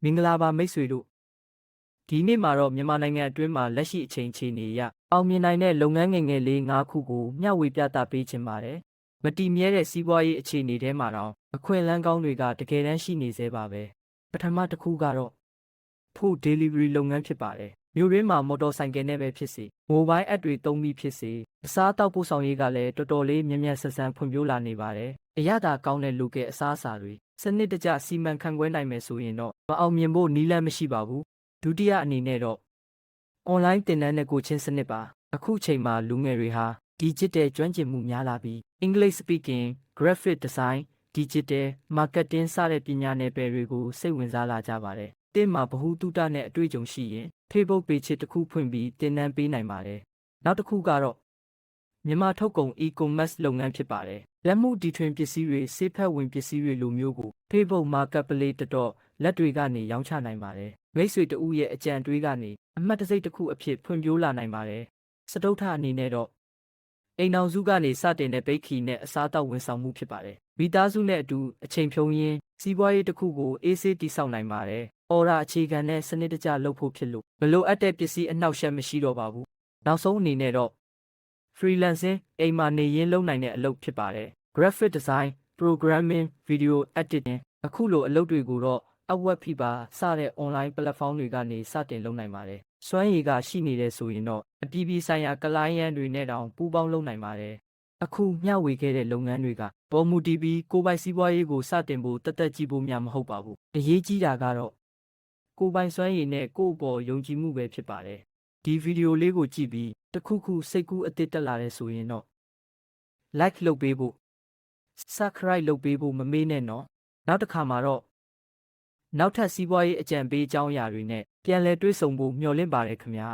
မင်္ဂလာပါမိတ်ဆွေတို့ဒီနေ့မှာတော့မြန်မာနိုင်ငံအတွင်းမှာလက်ရှိအချိန်အခြေအနေအရအောင်မြင်နိုင်တဲ့လုပ်ငန်းငယ်ငယ်လေး၅ခုကိုမျှဝေပြသပေးခြင်းပါတယ်မတည်မြဲတဲ့စီးပွားရေးအခြေအနေထဲမှာတော့အခွင့်အလမ်းကောင်းတွေကတကယ်တမ်းရှိနေသေးပါပဲပထမတစ်ခုကတော့food delivery လုပ်ငန်းဖြစ်ပါတယ်မြို့ရင်းမှာမော်တော်ဆိုင်ကယ်နဲ့ပဲဖြစ်စေမိုဘိုင်းအပ်တွေသုံးပြီးဖြစ်စေအစားအသောက်ပို့ဆောင်ရေးကလည်းတော်တော်လေးမြန်မြန်ဆန်ဆန်ဖွံ့ဖြိုးလာနေပါတယ်အရသာကောင်းတဲ့လူကအစားအစာတွေစနစ်တကျစီမံခန့်ခွဲနိုင်မယ်ဆိုရင်တော့မအောင်မြင်ဖို့နည်းလမ်းမရှိပါဘူးဒုတိယအနေနဲ့တော့ online သင်တန်းနဲ့ကိုချင်းစနစ်ပါအခုချိန်မှာလူငယ်တွေဟာ digital ကျွမ်းကျင်မှုများလာပြီး English speaking graphic design digital marketing စတဲ့ပညာနယ်ပယ်တွေကိုစိတ်ဝင်စားလာကြပါတယ်တင်မှာဗဟုသုတနဲ့အတွေ့အကြုံရှိရင် Facebook page တစ်ခုဖွင့်ပြီးသင်တန်းပေးနိုင်ပါတယ်နောက်တစ်ခုကတော့မြန်မာထုတ်ကုန် e-commerce လုပ်ငန်းဖြစ်ပါတယ်လက်မှုတီထွင်ပစ္စည်းတွေစေဖက်ဝင်ပစ္စည်းတွေလိုမျိုးကို Facebook Marketplace တော့လက်တွေကနေရောင်းချနိုင်ပါတယ်မိတ်ဆွေတဦးရဲ့အကြံတွေးကနေအမှတ်တစိမ့်တစ်ခုအဖြစ်ဖွံ့ဖြိုးလာနိုင်ပါတယ်စတုထအနေနဲ့တော့အိမ်အောင်စုကနေစတင်တဲ့ဘိတ်ခီနဲ့အစားအသောက်ဝန်ဆောင်မှုဖြစ်ပါတယ်မိသားစုနဲ့အတူအချိန်ဖြုံးရင်းစီးပွားရေးတစ်ခုကိုအေးဆေးတည်ဆောက်နိုင်ပါတယ်အော်ဒါအခြေခံနဲ့စနစ်တကျလုပ်ဖို့ဖြစ်လို့မလိုအပ်တဲ့ပစ္စည်းအနှောက်အယှက်မရှိတော့ပါဘူးနောက်ဆုံးအနေနဲ့တော့ freelancing အိမ်မှာနေရင်းလုပ်နိုင်တဲ့အလုပ်ဖြစ်ပါတယ် graphic design programming video editing အခုလိုအလုပ်တွေကိုတော့Upwork ဖိပါစတဲ့ online platform တွေကနေစတင်လုပ်နိုင်ပါတယ်စွမ်းရည်ကရှိနေတဲ့ဆိုရင်တော့အပြည်ပြည်ဆိုင်ရာ client တွေနဲ့တောင်ပူးပေါင်းလုပ်နိုင်ပါတယ်အခုမျှဝေခဲ့တဲ့လုပ်ငန်းတွေကပေါ်မူတည်ပြီးကိုယ်ပိုင်စီးပွားရေးကိုစတင်ဖို့တက်ကြည့်ဖို့များမဟုတ်ပါဘူးအရေးကြီးတာကတော့ကိုယ်ပိုင်စွမ်းရည်နဲ့ကိုယ့်အပေါ်ယုံကြည်မှုပဲဖြစ်ပါတယ်ဒီဗီဒီယိုလေးကိုကြည့်ပြီးတစ်ခုခုစိတ်ကူးအသစ်တက်လာတဲ့ဆိုရင်တော့ like လုပ်ပေးဖို့ subscribe လုပ်ပေးဖို့မမေ့နဲ့နော်နောက်တစ်ခါမှာတော့နောက်ထပ်စီးပွားရေးအကြံပေးအကြောင်းအရာတွေနဲ့ပြန်လည်တွေ့ဆုံဖို့မျှော်လင့်ပါတယ်ခင်ဗျာ